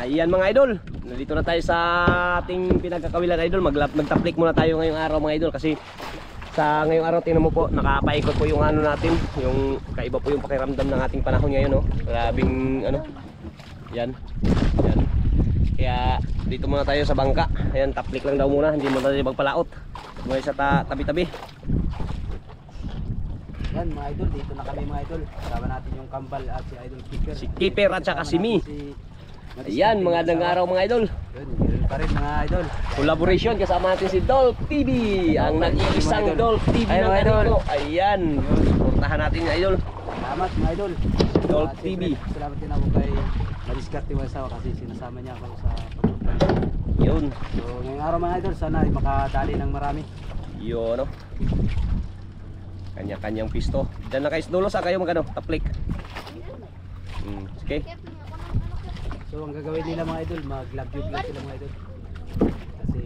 Ayan mga idol, nandito na tayo sa ating pinagkakawilan idol. Magtaplik muna tayo ngayong araw mga idol. Kasi sa ngayong araw tingnan mo po, nakapaikot po yung ano natin. Yung kaiba po yung pakiramdam ng ating panahon ngayon, no? Grabing ano. Yan. Yan. Kaya dito muna tayo sa bangka. Ayan, taplik lang daw muna, hindi muna tayo magpalaot. Muna sa tabi-tabi. Yan mga idol, dito na kami mga idol. Kasama natin yung Kambal at si Idol Keeper. Si Keeper at saka si Mi. Ayan, magandang araw mga idol. Yun pa rin mga idol. Collaboration kasama natin si Dolph TV, ang nag-iisang Dolph TV ng Ganito. Ayan, portahan natin yung idol. Salamat mga idol. Dolph TV. Salamat din ako kay Madiskarte Wasawa kasi sinasama niya ako sa pagpupunta. Yun. So ngayong araw mga idol, sana ay makadali ng marami. Yun, no? Kanya-kanyang pisto. Diyan na kayo dulo sa kayo magano, taplik. Okay. So ang gagawin nila mga idol, mag-love lang sila mga idol. Kasi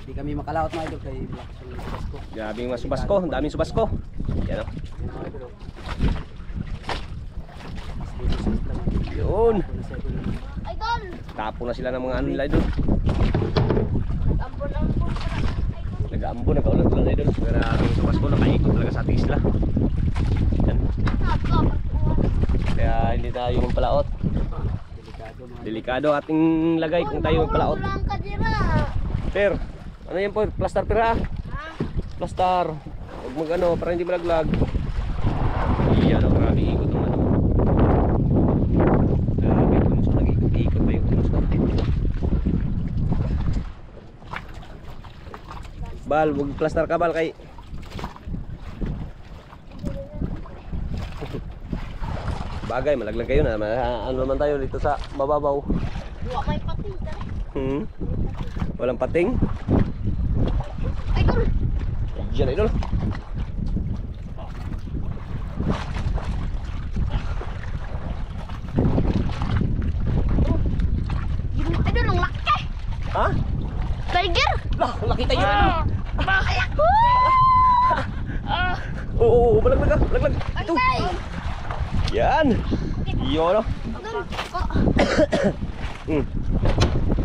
hindi kami makalaot mga idol kay malakas yung subasko. Grabing mas subasko, daming subasko. Yan, no? Yan mga idol. Mas business lang. Yun. Idol! Tapo na sila ng mga ano nila idol. Ambon-ambon pa. Nag-aambo, nag-aulan-ulan idol. Grabing subasko, nakaikot talaga sa ating isla. Yan. Kaya hindi tayo magpalaot. Delikado ating lagay kung tayo magpalaot. Per, ano yan po? Plaster per ha? Plaster. Huwag mag ano, para hindi malaglag. Iyan, marami ikot naman. Grabe, kung saan nag-ikot pa yung tunos natin. Bal, huwag plaster ka bal kay. Bagay, malaglag kayo na. Ano naman tayo dito sa mababaw. Wala may pating. Walang pating. Idol! Diyan idol. Yung idol, ang laki! Ha? Tiger! Lah, nakita yun idol. Bakit? Oo, malaglag ka. Malaglag. Ito. Yan. Yun, no?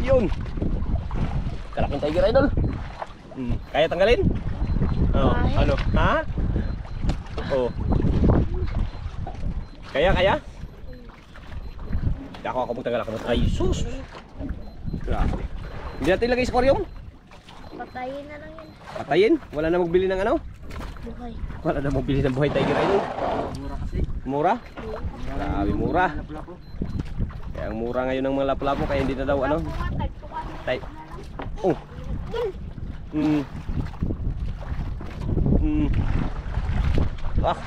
Yun. Kalaking tiger idol. Kaya tanggalin? Oh, ano? Ha? Oh. Kaya? Ako magtanggal ako. Ay, sus. Grabe. Hindi natin ilagay sa aquarium? Patayin na lang yan. Patayin? Wala na magbili ng ano? Buhay. Wala na magbili ng buhay tiger idol. Mura kasi. Mura? Grabe mura. Lapu-lapu. Kaya ang mura ngayon ng mga lapu-lapu kaya hindi na daw ano. Oh. Ah.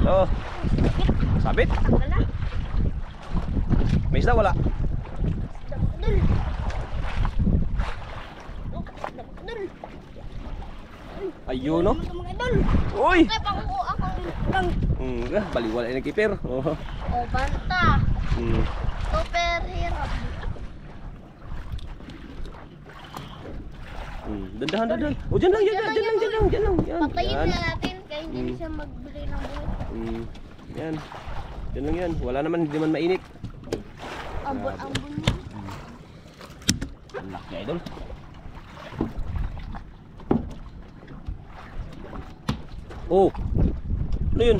Oh. Sabit? Wala. May isda wala? Idol. Idol. Ayun no. Mga idol. Uy. Kaya pakukuha ako lang. Baliwala yung keeper. Oh. O, banta. Super hirap. Dandahan. Oh, dyan lang. Yan. Patayin Yan. na natin kaya hindi siya magbili ng buhay. Yan. Dyan lang yan. Wala naman, hindi man mainit. Ambon-ambon niya. Ang laki idol. Oh. Ano yun?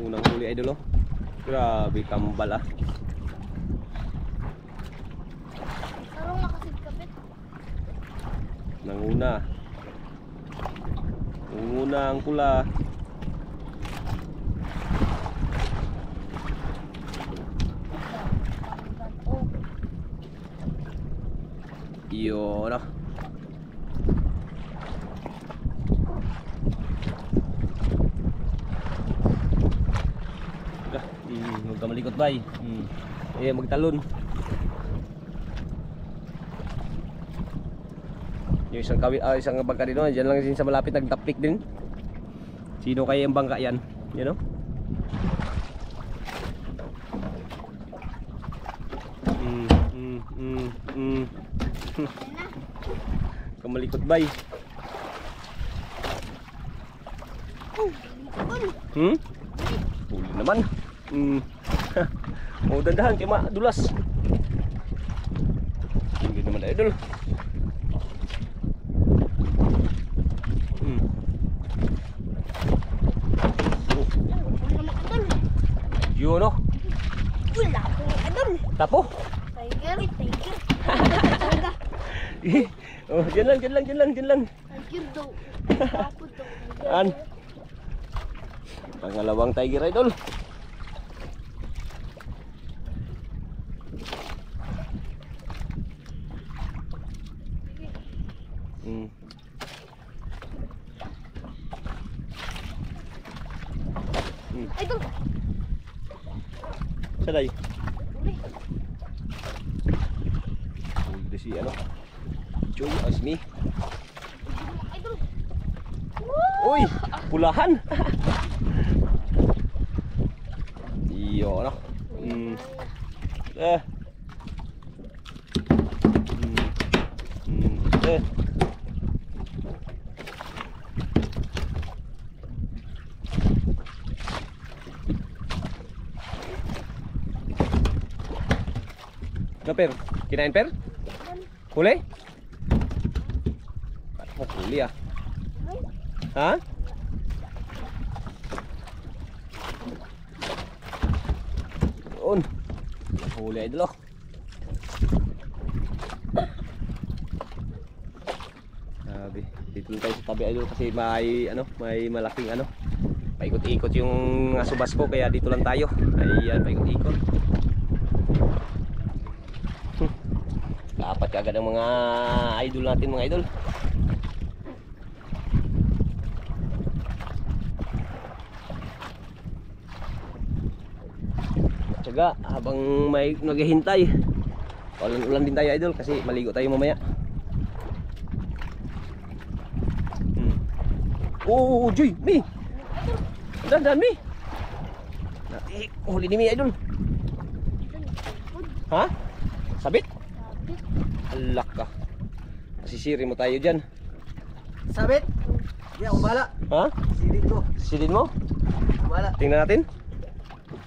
Unang huli idol oh. Grabe kambal ah. Sarong nakasid kapit. Nanguna ang kula. Oh, Yun ah. Huwag ka malikot bay. Magtalon. Yung isang bangka dito, dyan lang din sa malapit nagtapik din. Sino kaya yung bangka yan? You know? Kamalikot bay. Hmm? Huli naman. Oh, dandahan kay madulas. Huli naman idol. Yun oh. Wala ko ni Idol. Tapo. Tiger. Oh, dyan lang. Tiger daw. Tapos daw. An. Pangalawang tiger idol. Idol. Saday. Uli. Udah si ano. Joy Asmi. Idol. Uy, pulahan. Iyo ano. Eh. Eh. No, per? Kinain per? Huli? Oh, huli ah. Ha? Doon. Huli idol oh. Sabi, dito lang tayo sa tabi idol kasi may malaking paikot-ikot yung subas ko kaya dito lang tayo. Ayan, paikot-ikot. Dapat agad ang mga idol natin, mga idol. Tsaga habang may naghihintay. Ulan din tayo idol kasi maligo tayo mamaya. Oh, Joy, Mi. Dan, Mi. Huli ni Mi idol. Ha? Sabit? Alak ka. Masisiri mo tayo dyan. Sabit. Di ako bala. Ha? Silid ko. Silid mo? Bala. Tingnan natin.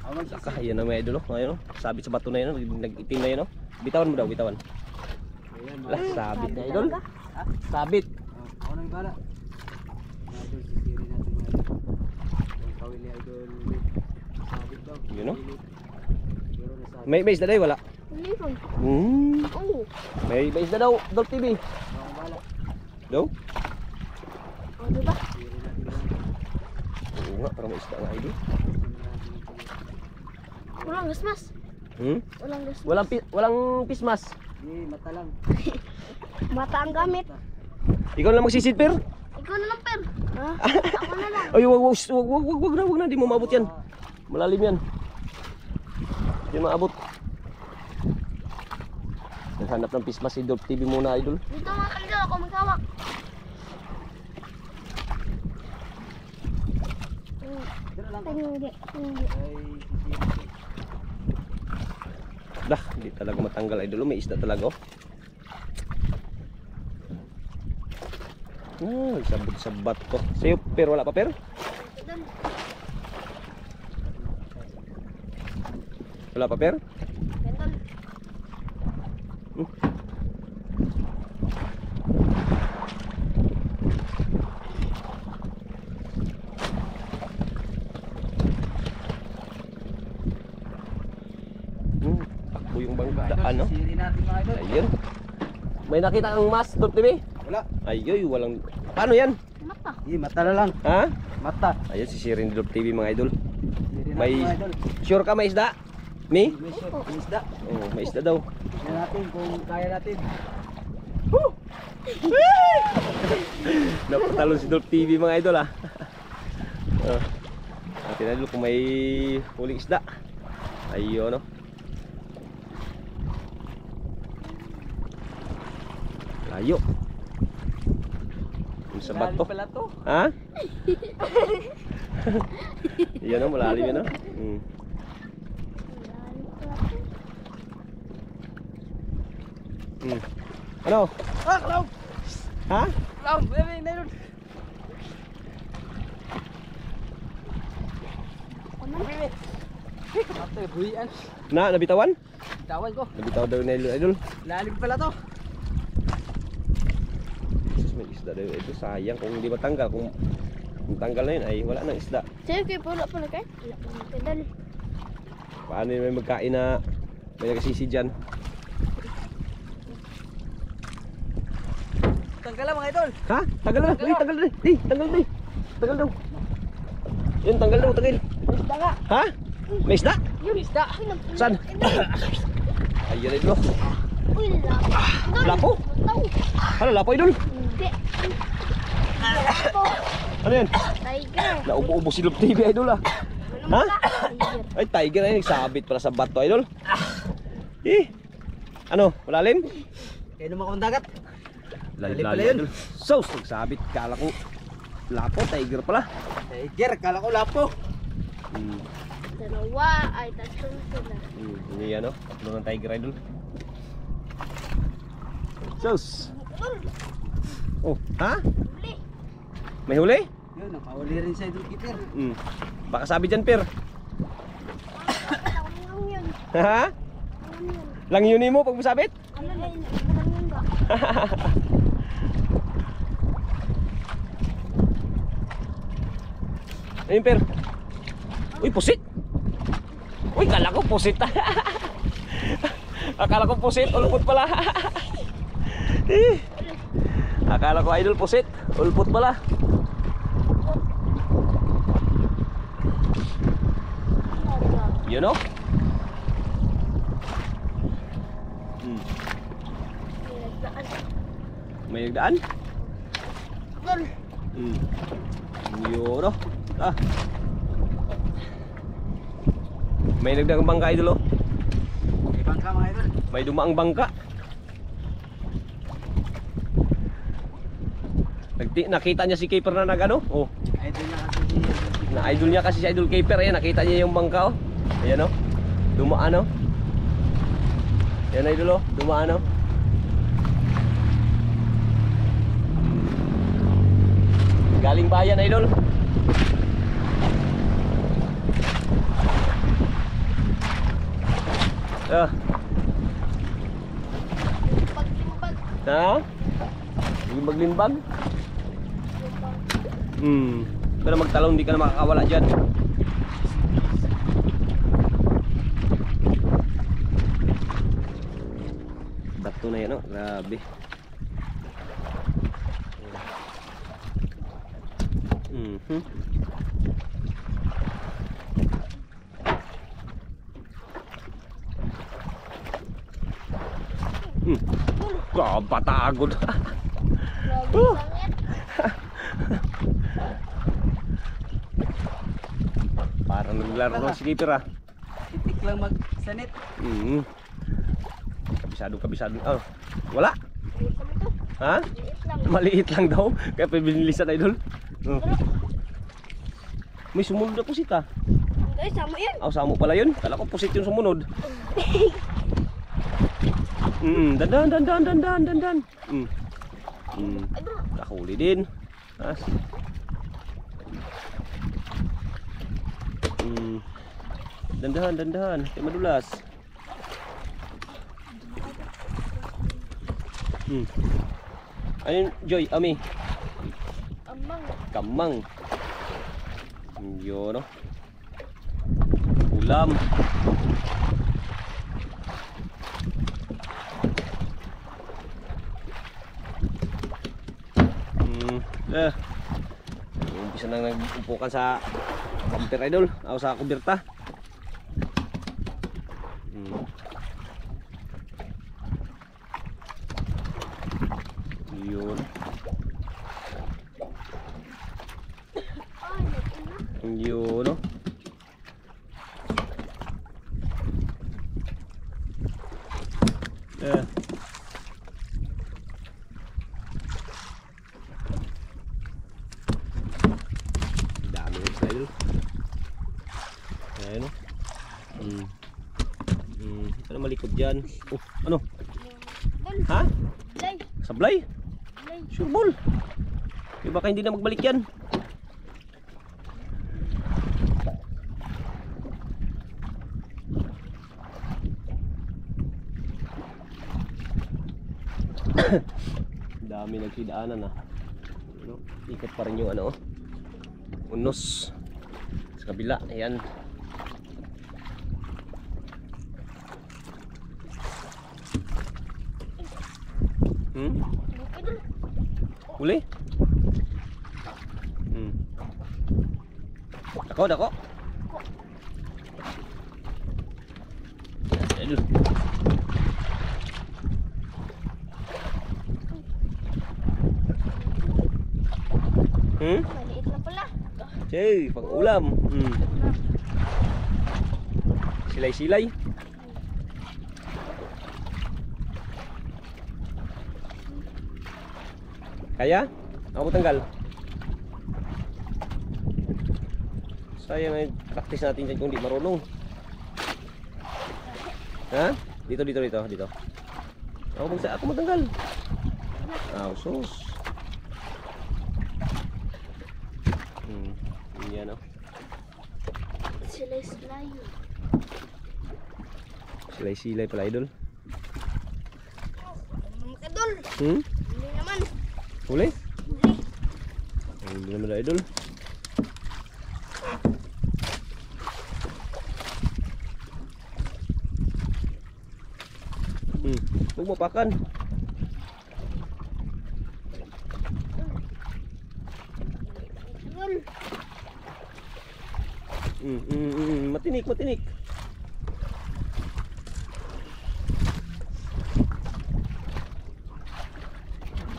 Aman Laka, ayan na may idol oh. Ayun oh. Sabit sa bato na yun oh. Nag-itim na yun oh. Bitawan mo daw, bitawan. Ayan, Lah, sabit na idol. Sabit. ako nang bala. Idol, sisiri natin mga idol. Yung kawil ni idol. Sabit daw. Yun, no? Siguro na sabit. May isda daw wala. Meron. Oo. May isda daw, Dol TV. Ako bala. Daw? O, diba? Sisiri natin lang. Oo nga, parang may isda nga idol. Walang gasmas. Walang gasmas. Walang pismas. Di, mata lang. Mata ang gamit. Ikaw na lang magsisid per. Ikaw na lang, Per. Ha? Ako na lang. Ay, wag na, di mo maabot yan. Malalim yan. Di maabot. Naghanap ng pismas si Dol TV muna idol. Dito mga kalidol, ako maghawak. Dito lang. Hindi. Ay, sisiri ko. Dah, hindi talaga matanggal idol. May isda talaga oh. Sabot-sabat ko. Sa'yo, per, wala pa per? Wala pa per? Idol. Takbo yung bangka. Ano? Sisiri natin mga idol. Ayun. May nakita kang mas, Dol TV? Wala. Ayoy, walang... Paano yan? Mata. Di, mata na lang. Ha? Mata. Ayun, si Sirin Dol TV mga idol. Sisiri natin May... mga idol. Sure ka may isda? Me? May shot, may isda. Oo, may isda daw. Tignan natin kung kaya natin. Napatalo si Dol TV mga idol ah. Natin idol kung may huling isda. Ayun no. Layo. Yung sa bato. Pala to. Ha? Yan o, malalim yan o. Ano? Ah, clown! Ha? Clown! Baby, nailun! Buhian. Nabitawan? Tawan ko. Nabitaw daw na idol. Lalim pala to. May isda daw ito. Sayang kung hindi matanggal. Kung tanggal na yun ay wala nang isda. Sa'yo kayo pula pala kayo? Wala pa ng pedal. Paano yun may magkain na may nagasisi dyan? Tanggal lang mga idol. Ha? Tanggal na! Uy, tanggal na! Tanggal na! Tanggal daw! Yun, tanggal daw, tanggal! Isda nga. Ha? May isda? Yun. Isda. Saan? Ayan idol. Uy, lapo. Lapo? Taw. Ano, lapo idol? Hindi. Lapo. Ano yan? Tiger. Naubo-ubo si Love TV idol ah. Ha? Tiger. Ay, tiger na yun. Nagsabit pala sa bato idol. Ano? Malalim? Kaya naman akong dagat. Lalim pala yun. idol. Sos! Nagsabit. Kala ko lapo, tiger pala. Tiger, kala ko lapo. Dalawa ay tatlong sila. Ini yan oh. Tatlo ng tiger idol. Sos! Oh, ha? Uli. May huli? Yun, nakahuli rin sa idol keeper. Baka sabi dyan, Pir. Lang yun. Ha? Lang yun. Lang yun mo pag masabit? Ano na yun? Lang yun ba? Ayun, Pir. Uy, pusit. Uy, kala ko pusit. Akala ko pusit, ulpot pala. Akala ko idol pusit, ulpot pala. You know? May nagdaan? Dol. Yun oh. May nagdagang bangka idol oh. May bangka mga idol. May dumaang bangka. Nakita niya si Keeper na nagano? Oh. Idol na kasi si idol keeper. Na idol niya kasi si Idol Keeper. Ayan, nakita niya yung bangka oh. Ayan oh. Dumaan oh. Ayan idol oh. Dumaan oh. Galing bayan idol. Pag-limbag. Ha? Limbag-limbag? Pero magtalong, hindi ka na makakawala dyan. Bato na yan, oh. Grabe. Kapatagod. Grabe langit. Parang naglaro ng si Keeper ah. Titik lang magsanit. Kabisado. Oh, wala? Liit lang ito. Ha? Liit lang. Maliit lang daw. Kaya pinilisan idol. May sumunod na pusit ah. Ay, sama yan. Aw, samo pala yun. Kala ko pusit yung sumunod. Dandan. Nakahuli din. As. Dandahan. Kaya madulas. Ano yun, Joy? Ami? Amang. Kamang. Yun, no? Ulam. Umpisa nang nag-umpukan sa bumper idol o sa kuberta. Yun. Yun, no? Dami yung style. Ayan, no? Ano malikot dyan? Oh, ano? Dol. Ha? Lay. Sablay? Lay. Sure ball. Baka hindi na magbalik yan. Dami nagsidaanan ah. Ano, ikot pa rin yung ano oh. Unos. Sa kabila, ayan. Idol. Uli? Dako, dako. Idol. Maliit na pala. Cey, pang ulam. Silay-silay. Kaya? Ako tanggal. Sayang ay practice natin dyan kung di marunong. Ha? Dito. Ako matanggal. Sus. Yan o. Silay-silay. Silay-silay pala idol. Idol. Hindi naman. Huli? Huli. Hindi naman na idol. Huwag mo pakan. Idol. Matinik.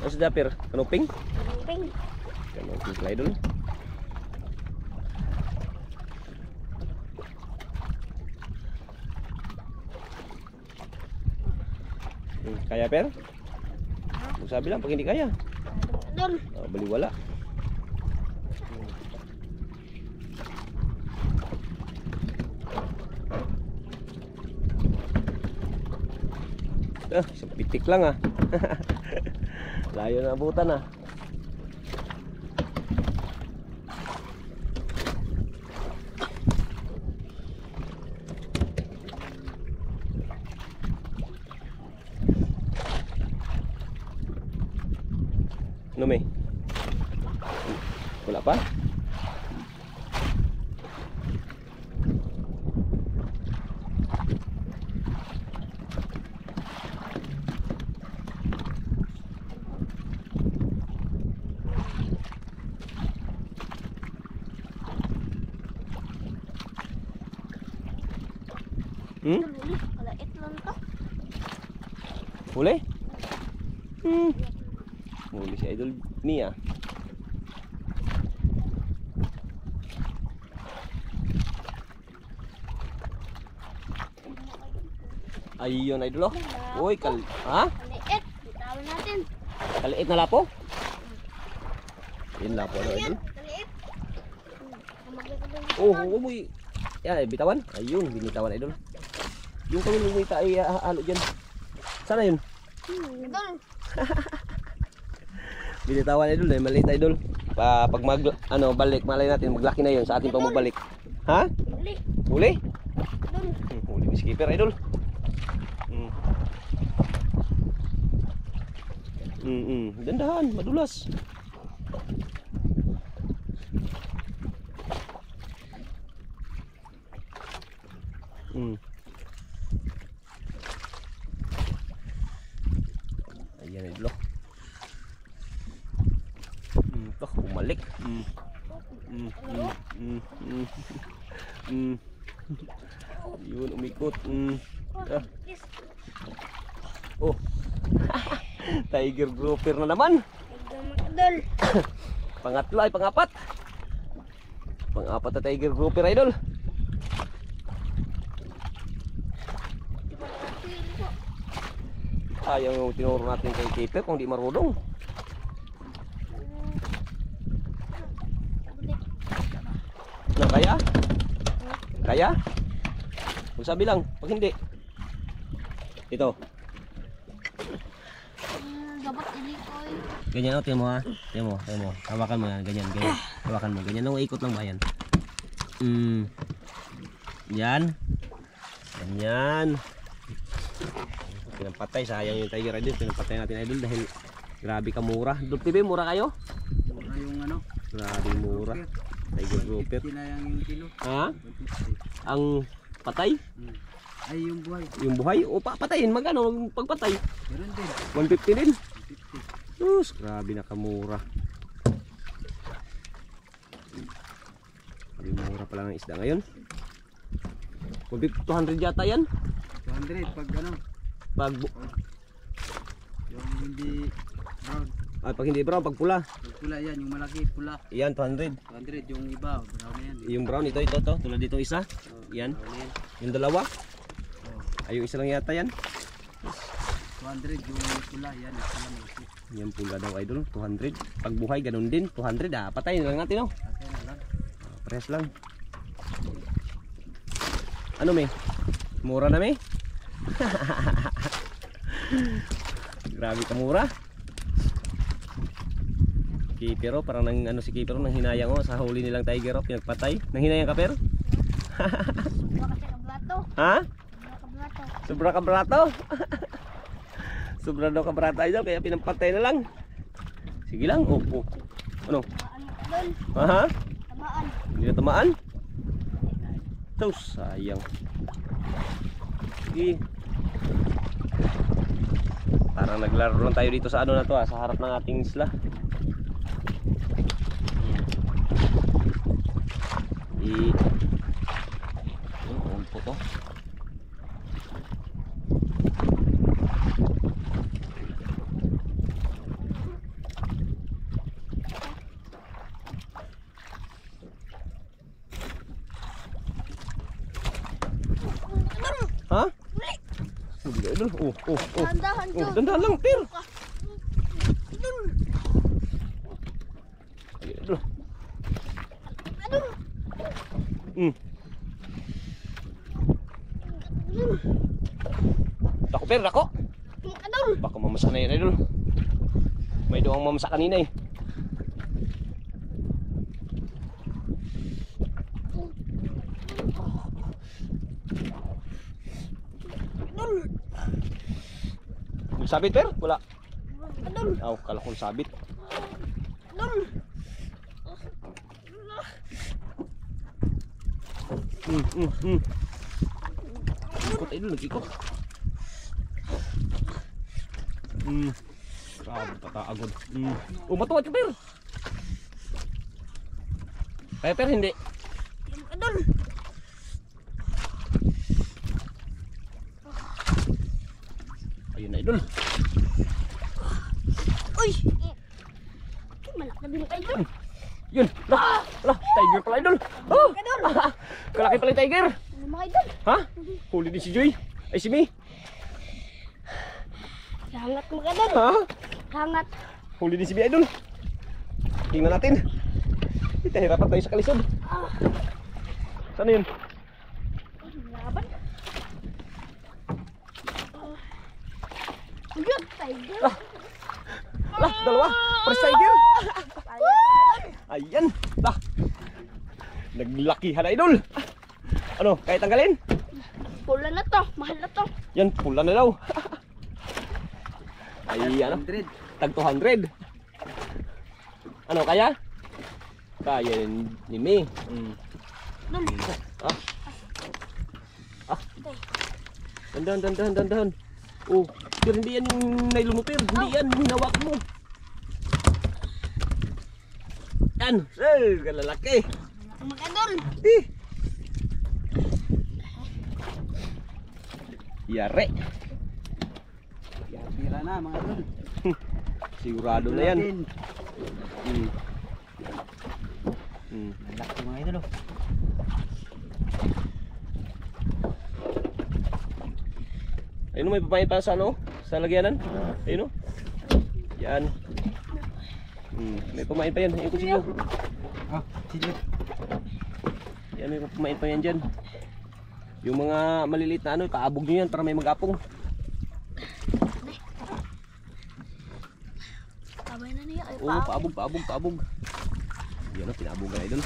Ano si Dapper? Kanuping? Ping. Kanuping pala idol. Kaya per? Magsabi lang pag hindi kaya. Idol. Baliwala. Isang pitik lang ah. Layo na abutan ah. Ano may? Wala pa? Huli. Kalait lang to. Huli? Huli si Idol Mia. Ayun Idol oh. Uy, ha? Kaliit. Bitawan natin. Kaliit na lapo? Yun lapo ano Idol? Kaliit. Umuy. Yan, bitawan. Ayun, binitawan Idol. Yung kami lumita ay halo dyan. Sana yun? Idol. Binitawan Idol, eh, maliit Idol. Pag balik, malay natin, maglaki na yun sa ating pamabalik. Ha? Huli. Huli? Idol. Huli ni skipper Idol. Dandahan, madulas. Ayan Idol. Bumalik. Yun, umikot. Yes. Oh. Tiger grouper na naman. Idol. Pangatlo ay pangapat. Pangapat na tiger grouper Idol. Ayaw tinuro natin kay keeper kung di marunong. Na kaya? Kaya? Magsabi lang, pag hindi. Ito. Dapat ilikoy. Ganyan tingnan mo ha. Tingnan mo. Hawakan mo yan, ganyan. Hawakan mo, ganyan. Nung ikot lang ba yan? Yan. Ganyan. Pinampatay, sayang yung tiger idol. Pinampatay natin idol dahil grabe ka mura. Dol TV, mura kayo? Mura yung ano. Grabe mura. Tiger grouper. 50 na yung kilo. Ha? 150. Ang patay? Ay yung buhay. Yung buhay? O patayin, magkano pagpatay? Meron din. 150 din? 150. Sus, grabe nakamura. Grabe mura pala ng isda ngayon. 200 yata yan? 200 pag ano. Pag, Yung hindi brown. pag hindi brown, pag pula. Pag pula yan, yung malaki pula. Yan, 200. 200 yung iba, brown na yan. Yung brown, ito, tulad dito isa. Yan. Brown na yan. Yung dalawa. Ay, yung isa lang yata yan. 200 yung pula, yan. Isa lang malaki. Yan pula daw idol, 200. Pag buhay, ganun din, 200. Patayin lang natin, no? Kasi na lang. Press lang. Ano, me? Mura na, me? Grabe ka mura. Kipero, parang nang, ano si Kipero, nang hinayang o sa huli nilang tiger o, pinagpatay. Nang hinayang ka, pero? Sobra kasi kablato. Ha? Sobra kablato. Sobra ka brato. Sobra daw ka brato idol, kaya pinampatay na lang. Sige lang, Ano? Tamaan idol. Ha? Tamaan. Hindi na tamaan? Ito, sayang. Sige. Parang naglaro lang tayo dito sa ano na to, sa harap ng ating isla. Ano po to? Ha? Hindi idol. Dahan-dahan, Jun. Dandahan lang, Pir. Idol. Dako, Pir, dako. Idol. Baka mamasa na yun, idol. May doang mamasa kanina eh. Sabit, Per? Wala. Idol. Aw, kala kong sabit. Idol. Ikot, idol, nag-ikot. Grabe, tataagod. Matuwa siya, Per. Kaya, Per, hindi. Idol. Ayun na, idol. Uy. Malak na din idol. Yun. Tiger pala, idol. Oh, Idol. kalaki pala yung tiger. Ano mga idol? Ha? Huli din si Joy. Ay, si May. Hangat mga idol. Ha? Hangat. Huli din si May, idol. Tingnan natin. Hirapan tayo sa kalisod. Saan yun? Laban. Yun, tiger. Dalawa. Pares tiger. Ayan. Naglakihan na, idol. Ano, kaya tanggalin? Pula na to. Mahal na to. Yan, pula na daw. Ay, ano? 100. Tag 200. Ano, kaya? Kaya ni May. Dandahan. Oh, pero hindi yan yung nylon mo, pero hindi yan, hinawak mo. Yan, kalalaki. Mga idol. Yare. Tira na mga idol. Sigurado na yan. Malaki mga idol. Ayun, may papain pa sa ano? Sa lagyanan. Ayun o. Yan. May pamain pa yan. Ayun ko siyo. Sige. Yan, may pamain pa yan dyan. Yung mga maliliit na ano, kaabog nyo yan para may mag-apong. Sabay na niya. Ay, Oo, paabog. Yan o, pinaabogan na idol.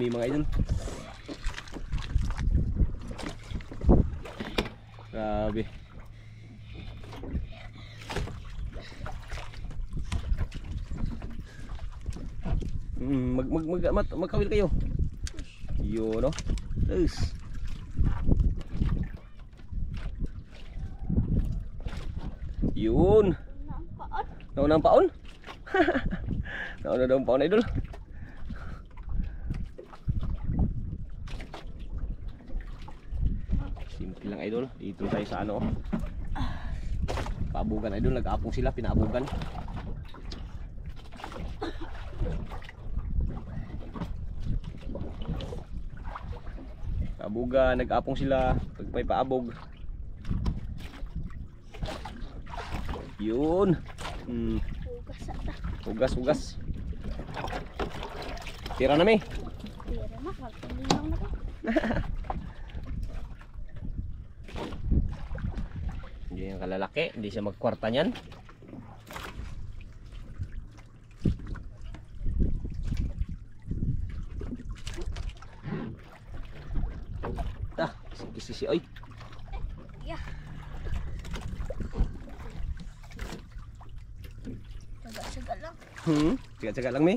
dumi mga idol. Grabe. Magkawil kayo. Yun, no? Yes. Yun. Nauna ang paon. Nauna daw ang paon, idol. Simple lang, idol. Dito tayo sa ano. Paabugan, idol. Nag-apong sila, pinaabugan. Paabugan, nag-apong sila. Pag may paabog. Yun. Hugas. Tira na, may. Tira na, kalpililaw na to. Hindi yung kalalaki, hindi siya magkwarta niyan. Sisi, oy. Yeah. Saga lang. Tsaga lang, may.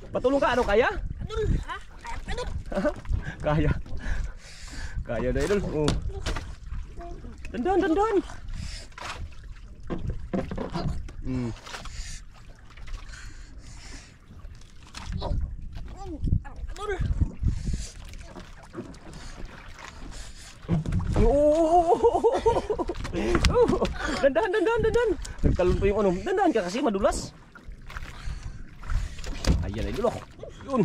Patulong ka, ano kaya? Idol, ha? Kaya. Kaya, idol. Kaya na, idol. Oh. Dandan. Idol. Dandan. Nagtalon pa yung ano. Dandan ka kasi madulas. Ayan, idol. Yun.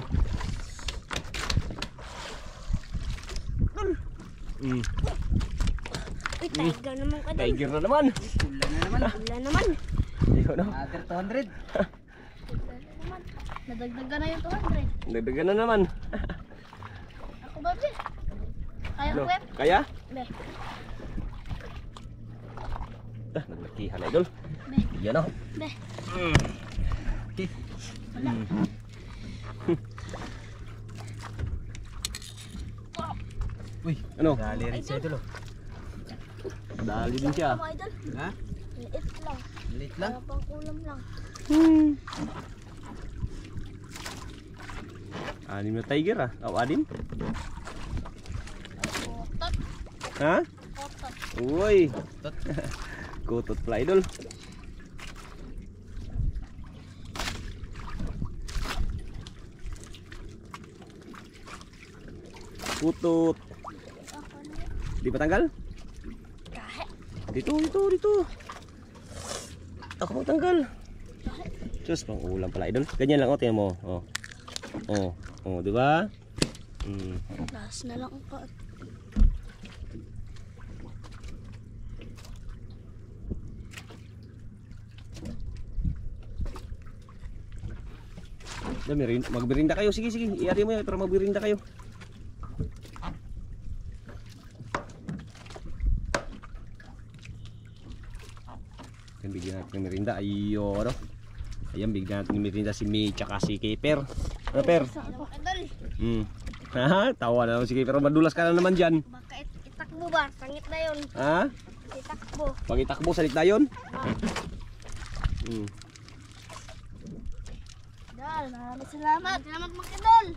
Uy, tiger naman ka, idol. Tiger na naman. Pula na naman. Wala naman. Yun, no? Other 200. Wala naman. Nadagdagan na yung 200. Nagdagan na naman. Ako ba, Be? Kaya ko, No. Web? Kaya? Be. Naglakihan na, idol. Be. Yan, no? Be. Okay. Wala. Uy, Ano? dali rin siya idol. Dali din siya. Mga idol. Ha? Liit lang. Liit lang. Para pang kulam lang. Anim na tiger, ah. O, anim? Kotot. Ha? Kotot. Uy. Tot. Kutot pala, idol. Kutot. Ako na. Di pa tanggal? Kahit. Dito. Ako magtanggal. Diyos, pang ulam pala, idol. Ganyan lang, tingnan mo. Di ba? Last na lang ako. Magbirinda kayo. Sige. Iari mo yan para magbirinda kayo. Yan, bigyan natin ng merinda. Ayun, ano? Ayan, bigyan natin ng merinda si May tsaka si Keper. Ano, Per? Ako, idol. Ha? Tawa na naman si Keper. Madulas ka na naman dyan. Baka itakbo ba? Sangit na yun. Ha? Itakbo. Pag itakbo, salit na yun. Idol, maraming salamat. Salamat mga idol.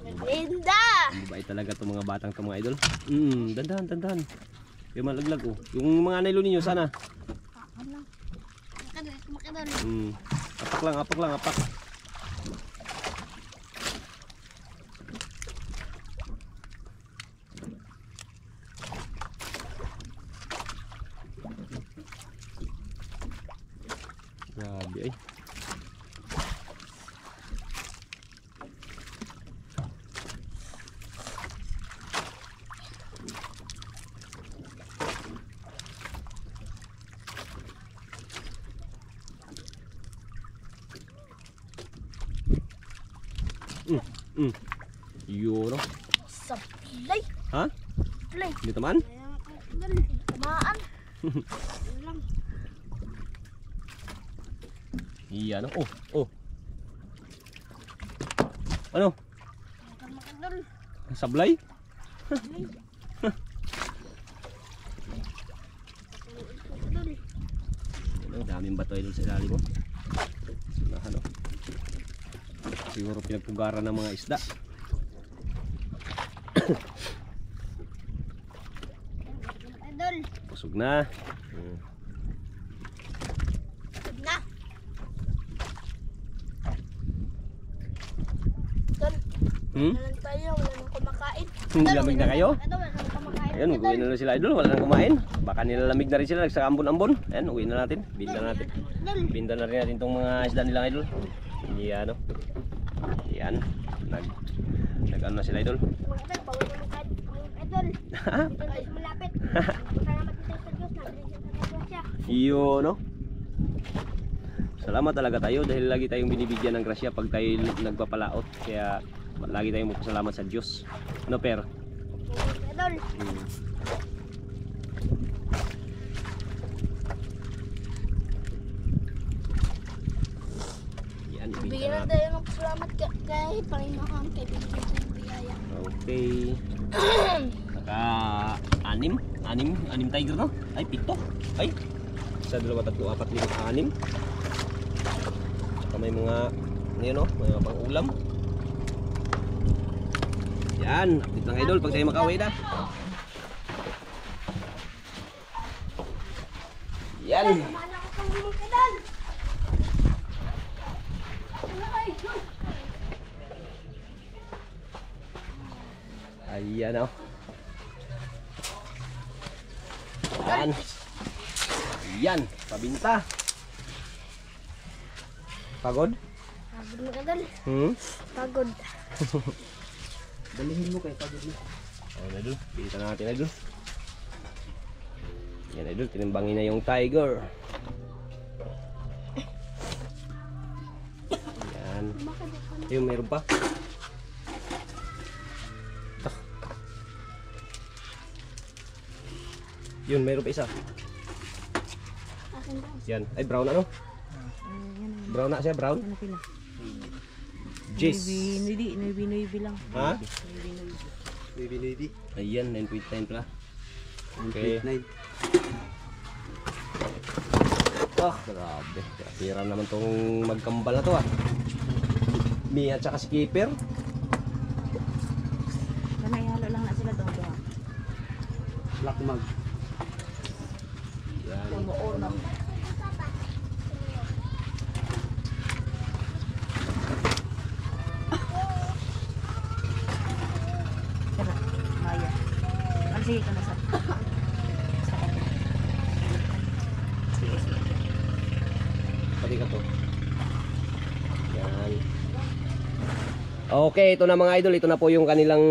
Naglinda. Mabait talaga itong mga batang itong mga idol. Dandan. Yung malaglag, oh. Yung mga nylon ninyo, sana. Ano? Mga idol. Apak lang. Grabe ay. Yun, no? Sa pilay. Ha? Pilay. Hindi taman? Kaya mga idol. Tamaan. Yun Iyan. Oh, oh. Ano? Mga idol. Sablay? Idol. Ang daming bato idol sa ilalim mo. Ano? Siguro pinagpugaran ng mga isda. Idol. Pusog na. Na. Idol. Hmm? Wala na tayo. Wala nang kumakain. Lamig na kayo? Idol, wala nang kumakain. Ayun, uwi na sila idol. Wala nang kumain. Baka nilalamig na rin sila. Nagsakambon-ambon. Ayun, uwi na natin. Binda natin. Idol. Binda na rin natin itong mga isda nilang idol. Hindi ano. Yan. Nag-ano na sila idol. Mga idol, bawal na mga idol. Dito tayo sa malapit. Salamat tayo sa Diyos. Nag-reason sa Diyos siya. Iyo, no? Salamat talaga tayo dahil lagi tayong binibigyan ng grasya pag tayo nagpapalaot. Kaya lagi tayong magpasalamat sa Diyos. No, per? Idol. Yan, Bigyan ibigay na natin. tayo ng salamat kay Panginoon kay bigyan sa biyaya. Okay. Saka anim tiger, no? Ay, pito. Ay, isa, dalawa, tatlo, apat, lima, anim. Saka may mga, ngayon, no? May mga pang-ulam. Yan, update lang idol pag tayo makauwi na. Yan. Mana ko kang mga idol. Ayan, oh. Yan. Yan, pabinta. Pagod? Pagod mga idol. Hmm? Pagod. Dalihin mo kay pagod mo. Ayan, idol. Pinta natin, idol. Yan, idol. Tinimbangin na yung tiger. Yan. Ayun, meron pa. Tak. Yun, meron pa isa. Akin daw. Yan. Ay, brown ano? Brown na siya, brown? Ano pila? Jis. Nuibi lang. Ha? Baby. Ayan, 9.9 pala. Okay. 9. Ah, grabe. Pira naman tong magkambal na to ah. Mia at saka si Keeper. Nanayalo lang na sila doon doon. Black mag. Yan. Tara, Maya. Sige ka na sa. Sige. Pati ka to. Yan. Okay, ito na mga idol. Ito na po yung kanilang...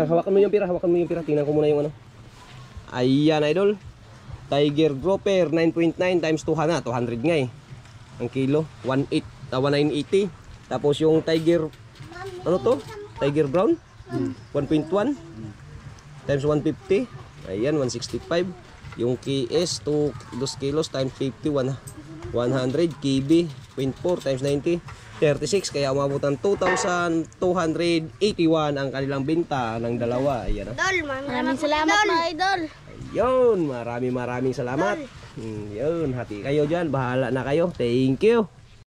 hawakan mo yung pira. Hawakan mo yung pira. Tingnan ko muna yung ano. Ayan, idol. Tiger Grouper 9.9 times 200. 200 nga eh. Ang kilo. 1980. Tapos yung Tiger... Ano to? Tiger Brown? 1.1 times 150. Ayan, 165. Yung KS 2 kilos times 50. 100 KB 0.4 times 90. 36, kaya umabot ng 2,281 ang kanilang benta ng dalawa. Ayan, Idol, maraming salamat mga idol. Ayun, maraming salamat. Yun, hati kayo dyan. Bahala na kayo. Thank you.